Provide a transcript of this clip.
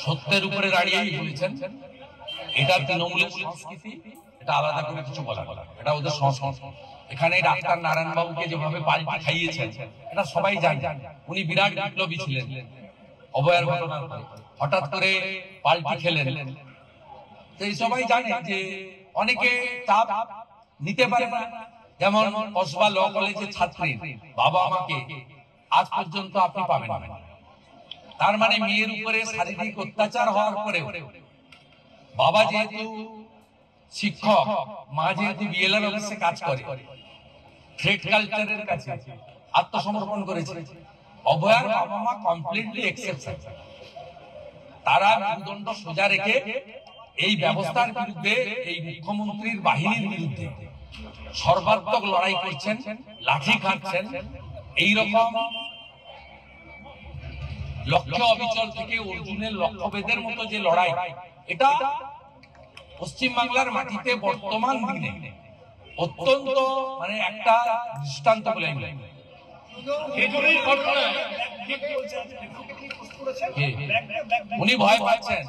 সত্যের উপরে দাঁড়িয়েই বলেছেন এটা তৃণমূলের সংস্কৃতি, এটা আলাদা করে কিছু বলা, এটা ওদের সংস্কৃতি। এখানে ডাক্তার নারায়ণ বাবুকে যেভাবে পাল্টি খাইয়েছেন এটা সবাই জানে। উনি বিরাট বিপ্লবী ছিলেন, অভয়ার ঘটনার পরে হঠাৎ করে পাল্টি খেলেন। এই সবাই জানে যে অনেকে চাপ নিতে পারে না। যেমন কসবা ল কলেজের ছাত্রী বাবা আমাকে আজ পর্যন্ত আপনি পাবেন না। তার মানে মেয়ের উপরে শারীরিক অত্যাচার হওয়ার পরেও বাবা যেহেতু শিক্ষক, মা যেহেতু বিএলআর অফিসে কাজ করে, থ্রেট কালচারের কাছে আত্মসমর্পণ করেছে। অভয়ার বাবা মা কমপ্লিটলি এক্সেপশন। তারা মেরুদণ্ড সোজা রেখে এই ব্যবস্থার বিরুদ্ধে, এই মুখ্যমন্ত্রীর বাহিনীর বিরুদ্ধে সর্বাত্মক লড়াই করছেন, লাঠি খাচ্ছেন। এইরকম লক্ষ্য অবিচল থেকে অর্জুনের লক্ষ্যভেদের মতো যে লড়াই, এটা পশ্চিমবাংলার মাটিতে বর্তমান দিনে অত্যন্ত মানে একটা দৃষ্টান্ত বলে আমি মনে করি। উনি ভয় পাচ্ছেন।